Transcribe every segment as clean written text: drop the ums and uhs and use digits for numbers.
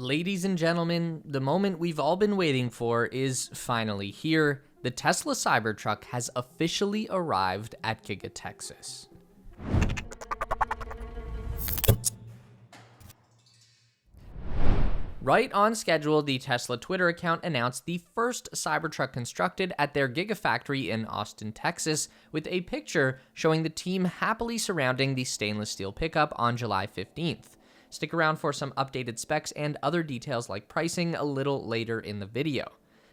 Ladies and gentlemen, the moment we've all been waiting for is finally here. The Tesla Cybertruck has officially arrived at Giga, Texas. Right on schedule, the Tesla Twitter account announced the first Cybertruck constructed at their Gigafactory in Austin, Texas, with a picture showing the team happily surrounding the stainless steel pickup on July 15th. Stick around for some updated specs and other details like pricing a little later in the video.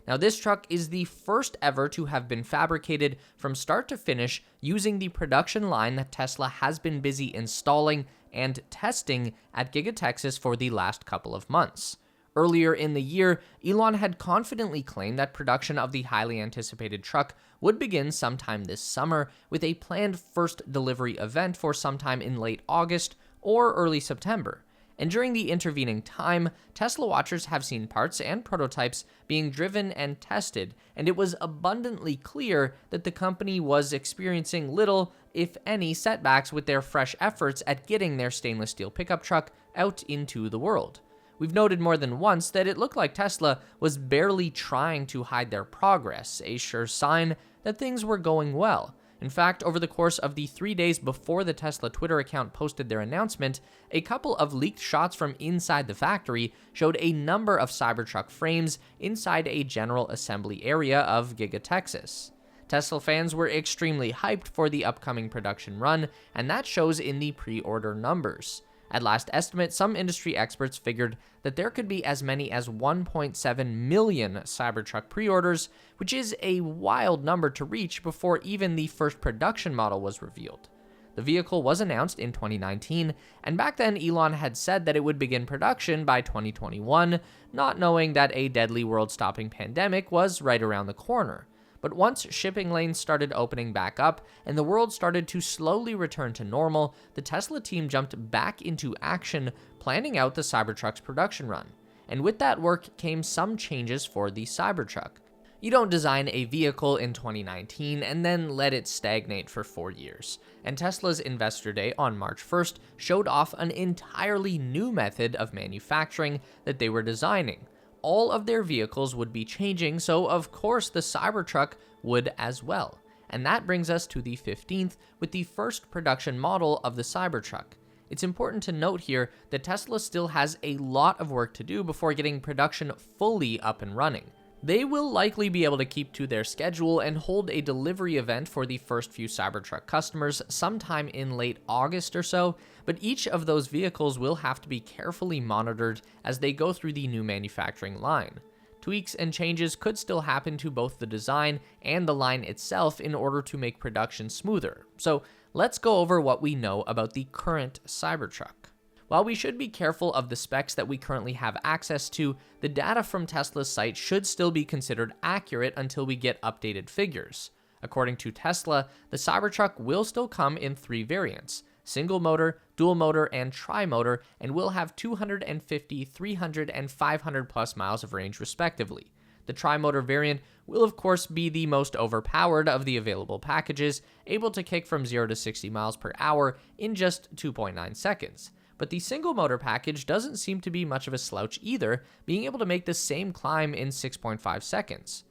Now, this truck is the first ever to have been fabricated from start to finish using the production line that Tesla has been busy installing and testing at Giga, Texas for the last couple of months. Earlier in the year, Elon had confidently claimed that production of the highly anticipated truck would begin sometime this summer, with a planned first delivery event for sometime in late August or early September. And during the intervening time, Tesla watchers have seen parts and prototypes being driven and tested, and it was abundantly clear that the company was experiencing little, if any, setbacks with their fresh efforts at getting their stainless steel pickup truck out into the world. We've noted more than once that it looked like Tesla was barely trying to hide their progress, a sure sign that things were going well. In fact, over the course of the 3 days before the Tesla Twitter account posted their announcement, a couple of leaked shots from inside the factory showed a number of Cybertruck frames inside a general assembly area of Giga, Texas. Tesla fans were extremely hyped for the upcoming production run, and that shows in the pre-order numbers. At last estimate, some industry experts figured that there could be as many as 1.7 million Cybertruck pre-orders, which is a wild number to reach before even the first production model was revealed. The vehicle was announced in 2019, and back then Elon had said that it would begin production by 2021, not knowing that a deadly world-stopping pandemic was right around the corner. But once shipping lanes started opening back up and the world started to slowly return to normal, the Tesla team jumped back into action, planning out the Cybertruck's production run. And with that work came some changes for the Cybertruck. You don't design a vehicle in 2019 and then let it stagnate for 4 years. And Tesla's Investor Day on March 1st showed off an entirely new method of manufacturing that they were designing. All of their vehicles would be changing, so of course the Cybertruck would as well. And that brings us to the 15th with the first production model of the Cybertruck. It's important to note here that Tesla still has a lot of work to do before getting production fully up and running. They will likely be able to keep to their schedule and hold a delivery event for the first few Cybertruck customers sometime in late August or so, but each of those vehicles will have to be carefully monitored as they go through the new manufacturing line. Tweaks and changes could still happen to both the design and the line itself in order to make production smoother. So let's go over what we know about the current Cybertruck. While we should be careful of the specs that we currently have access to, the data from Tesla's site should still be considered accurate until we get updated figures. According to Tesla, the Cybertruck will still come in 3 variants: single motor, dual motor, and tri-motor, and will have 250, 300, and 500 plus miles of range respectively. The tri-motor variant will of course be the most overpowered of the available packages, able to kick from 0 to 60 miles per hour in just 2.9 seconds. But the single motor package doesn't seem to be much of a slouch either, being able to make the same climb in 6.5 seconds.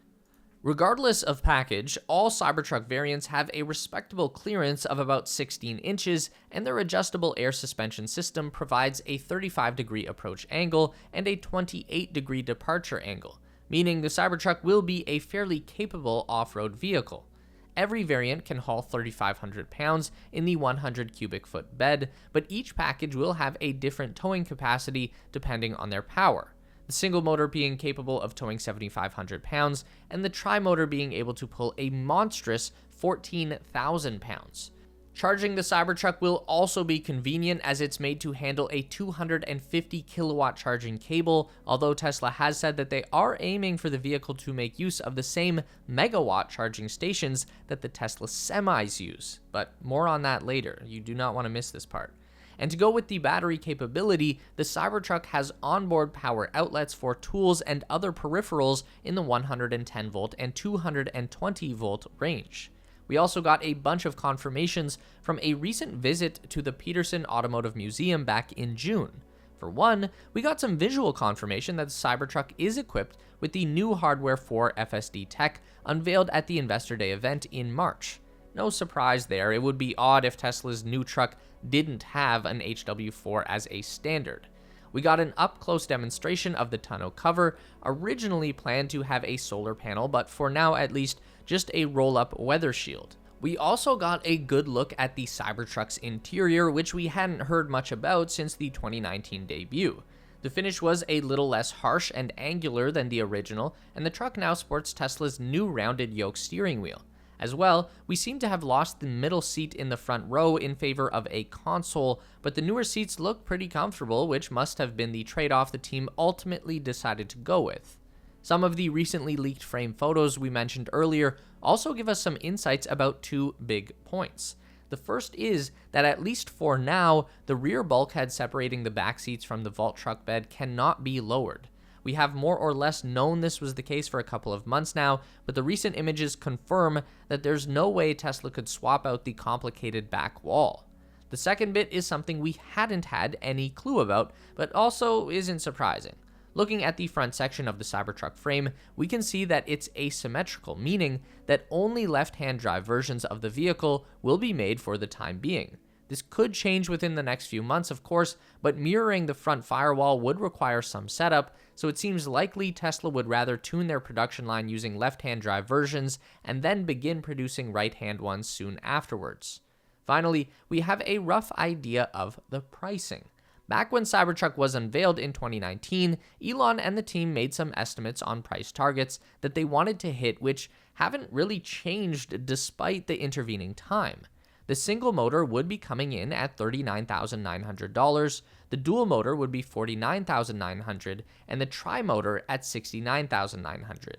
Regardless of package, all Cybertruck variants have a respectable clearance of about 16 inches, and their adjustable air suspension system provides a 35-degree approach angle and a 28-degree departure angle, meaning the Cybertruck will be a fairly capable off-road vehicle. Every variant can haul 3,500 pounds in the 100 cubic foot bed, but each package will have a different towing capacity depending on their power. The single motor being capable of towing 7,500 pounds, and the tri-motor being able to pull a monstrous 14,000 pounds. Charging the Cybertruck will also be convenient as it's made to handle a 250 kilowatt charging cable, although Tesla has said that they are aiming for the vehicle to make use of the same megawatt charging stations that the Tesla semis use. But more on that later, you do not want to miss this part. And to go with the battery capability, the Cybertruck has onboard power outlets for tools and other peripherals in the 110 volt and 220 volt range. We also got a bunch of confirmations from a recent visit to the Peterson Automotive Museum back in June. For one, we got some visual confirmation that the Cybertruck is equipped with the new hardware for FSD tech unveiled at the Investor Day event in March. No surprise there, it would be odd if Tesla's new truck didn't have an HW4 as a standard. We got an up-close demonstration of the tonneau cover, originally planned to have a solar panel, but for now at least, just a roll-up weather shield. We also got a good look at the Cybertruck's interior, which we hadn't heard much about since the 2019 debut. The finish was a little less harsh and angular than the original, and the truck now sports Tesla's new rounded yoke steering wheel. As well, we seem to have lost the middle seat in the front row in favor of a console, but the newer seats look pretty comfortable, which must have been the trade-off the team ultimately decided to go with. Some of the recently leaked frame photos we mentioned earlier also give us some insights about two big points. The first is that at least for now, the rear bulkhead separating the back seats from the vault truck bed cannot be lowered. We have more or less known this was the case for a couple of months now, but the recent images confirm that there's no way Tesla could swap out the complicated back wall. The second bit is something we hadn't had any clue about, but also isn't surprising. Looking at the front section of the Cybertruck frame, we can see that it's asymmetrical, meaning that only left-hand drive versions of the vehicle will be made for the time being. This could change within the next few months, of course, but mirroring the front firewall would require some setup, so it seems likely Tesla would rather tune their production line using left-hand drive versions and then begin producing right-hand ones soon afterwards. Finally, we have a rough idea of the pricing. Back when Cybertruck was unveiled in 2019, Elon and the team made some estimates on price targets that they wanted to hit, which haven't really changed despite the intervening time. The single motor would be coming in at $39,900, the dual motor would be $49,900, and the tri-motor at $69,900.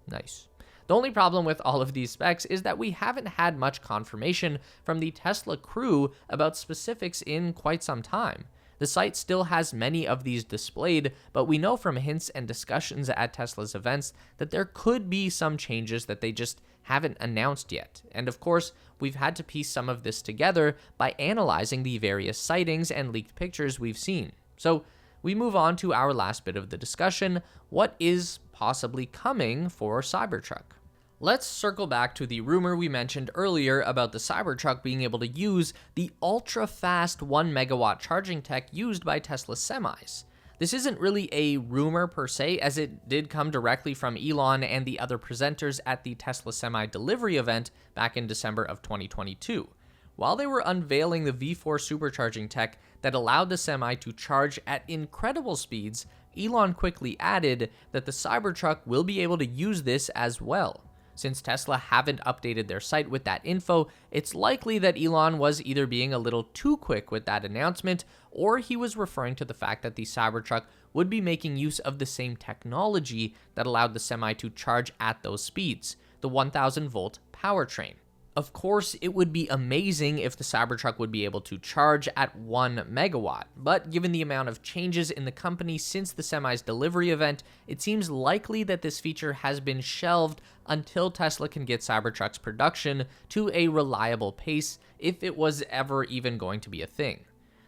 Nice. The only problem with all of these specs is that we haven't had much confirmation from the Tesla crew about specifics in quite some time. The site still has many of these displayed, but we know from hints and discussions at Tesla's events that there could be some changes that they just haven't announced yet. And of course, we've had to piece some of this together by analyzing the various sightings and leaked pictures we've seen. So we move on to our last bit of the discussion: what is possibly coming for Cybertruck? Let's circle back to the rumor we mentioned earlier about the Cybertruck being able to use the ultra-fast 1 megawatt charging tech used by Tesla semis. This isn't really a rumor per se, as it did come directly from Elon and the other presenters at the Tesla Semi delivery event back in December of 2022. While they were unveiling the V4 supercharging tech that allowed the Semi to charge at incredible speeds, Elon quickly added that the Cybertruck will be able to use this as well. Since Tesla haven't updated their site with that info, it's likely that Elon was either being a little too quick with that announcement, or he was referring to the fact that the Cybertruck would be making use of the same technology that allowed the Semi to charge at those speeds, the 1000-volt powertrain. Of course, it would be amazing if the Cybertruck would be able to charge at 1 megawatt, but given the amount of changes in the company since the Semi's delivery event, it seems likely that this feature has been shelved until Tesla can get Cybertruck's production to a reliable pace, if it was ever even going to be a thing.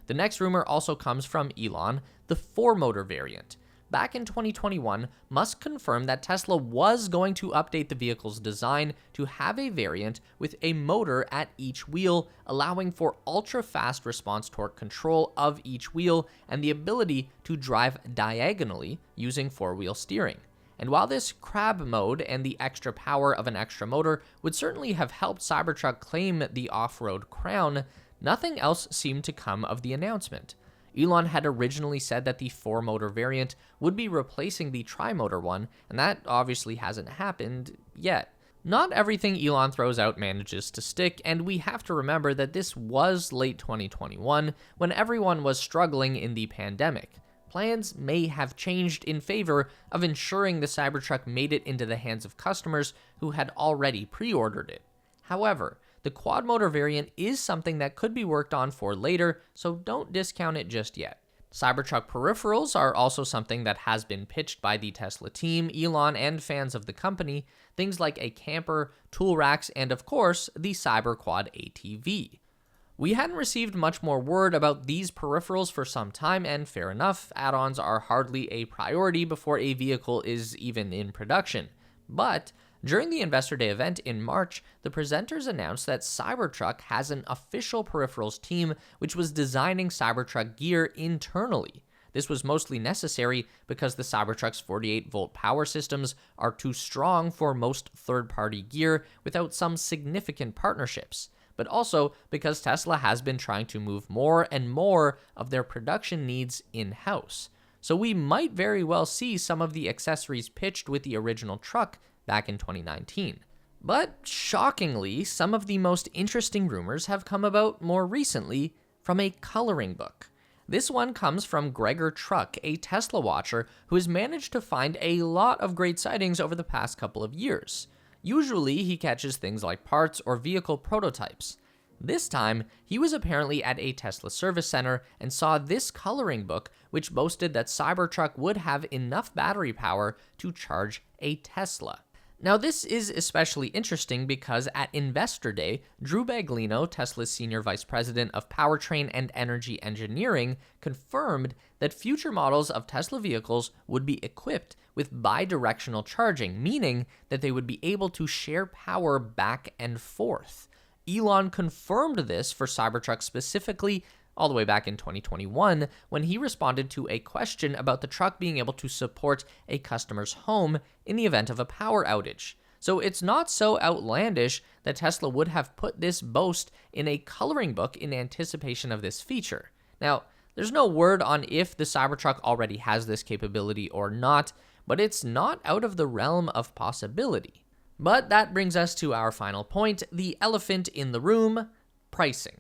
The next rumor also comes from Elon, the 4-motor variant. Back in 2021, Musk confirmed that Tesla was going to update the vehicle's design to have a variant with a motor at each wheel, allowing for ultra-fast response torque control of each wheel and the ability to drive diagonally using 4-wheel steering. And while this crab mode and the extra power of an extra motor would certainly have helped Cybertruck claim the off-road crown, nothing else seemed to come of the announcement. Elon had originally said that the 4-motor variant would be replacing the tri-motor one, and that obviously hasn't happened yet. Not everything Elon throws out manages to stick, and we have to remember that this was late 2021, when everyone was struggling in the pandemic. Plans may have changed in favor of ensuring the Cybertruck made it into the hands of customers who had already pre-ordered it. However, the quad-motor variant is something that could be worked on for later, so don't discount it just yet. Cybertruck peripherals are also something that has been pitched by the Tesla team, Elon, and fans of the company, things like a camper, tool racks, and of course, the CyberQuad ATV. We hadn't received much more word about these peripherals for some time, and fair enough, add-ons are hardly a priority before a vehicle is even in production. But during the Investor Day event in March, the presenters announced that Cybertruck has an official peripherals team which was designing Cybertruck gear internally. This was mostly necessary because the Cybertruck's 48-volt power systems are too strong for most third-party gear without some significant partnerships, but also because Tesla has been trying to move more and more of their production needs in-house. So we might very well see some of the accessories pitched with the original truck back in 2019. But shockingly, some of the most interesting rumors have come about more recently from a coloring book. This one comes from Gregor Truck, a Tesla watcher who has managed to find a lot of great sightings over the past couple of years. Usually, he catches things like parts or vehicle prototypes. This time, he was apparently at a Tesla service center and saw this coloring book, which boasted that Cybertruck would have enough battery power to charge a Tesla. Now, this is especially interesting because at Investor Day, Drew Baglino, Tesla's Senior Vice President of Powertrain and Energy Engineering, confirmed that future models of Tesla vehicles would be equipped with bidirectional charging, meaning that they would be able to share power back and forth. Elon confirmed this for Cybertruck specifically all the way back in 2021 when he responded to a question about the truck being able to support a customer's home in the event of a power outage. So it's not so outlandish that Tesla would have put this boast in a coloring book in anticipation of this feature. Now, there's no word on if the Cybertruck already has this capability or not, but it's not out of the realm of possibility. But that brings us to our final point, the elephant in the room, pricing.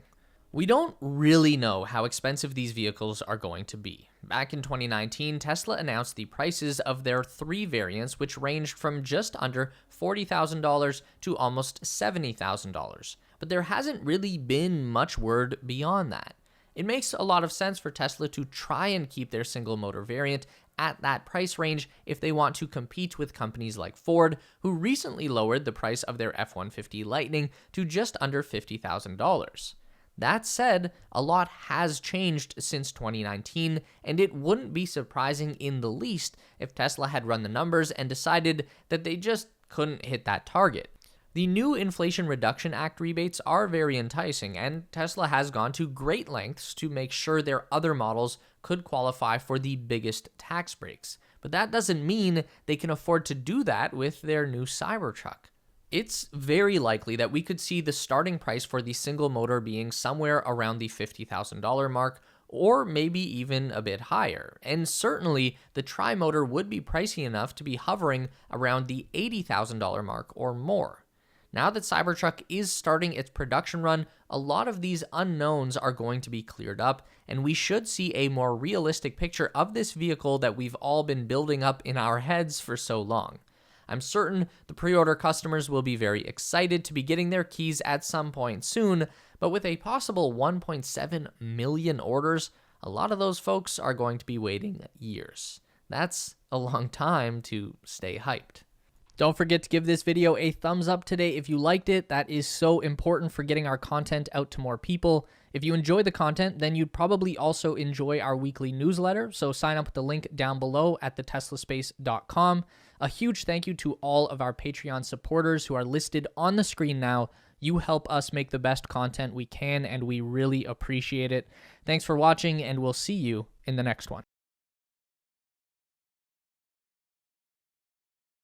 We don't really know how expensive these vehicles are going to be. Back in 2019, Tesla announced the prices of their 3 variants, which ranged from just under $40,000 to almost $70,000. But there hasn't really been much word beyond that. It makes a lot of sense for Tesla to try and keep their single-motor variant at that price range if they want to compete with companies like Ford, who recently lowered the price of their F-150 Lightning to just under $50,000. That said, a lot has changed since 2019, and it wouldn't be surprising in the least if Tesla had run the numbers and decided that they just couldn't hit that target. The new Inflation Reduction Act rebates are very enticing, and Tesla has gone to great lengths to make sure their other models could qualify for the biggest tax breaks. But that doesn't mean they can afford to do that with their new Cybertruck. It's very likely that we could see the starting price for the single motor being somewhere around the $50,000 mark, or maybe even a bit higher. And certainly, the tri-motor would be pricey enough to be hovering around the $80,000 mark or more. Now that Cybertruck is starting its production run, a lot of these unknowns are going to be cleared up, and we should see a more realistic picture of this vehicle that we've all been building up in our heads for so long. I'm certain the pre-order customers will be very excited to be getting their keys at some point soon, but with a possible 1.7 million orders, a lot of those folks are going to be waiting years. That's a long time to stay hyped. Don't forget to give this video a thumbs up today if you liked it. That is so important for getting our content out to more people. If you enjoy the content, then you'd probably also enjoy our weekly newsletter, so sign up with the link down below at theteslaspace.com. A huge thank you to all of our Patreon supporters who are listed on the screen now. You help us make the best content we can, and we really appreciate it. Thanks for watching, and we'll see you in the next one.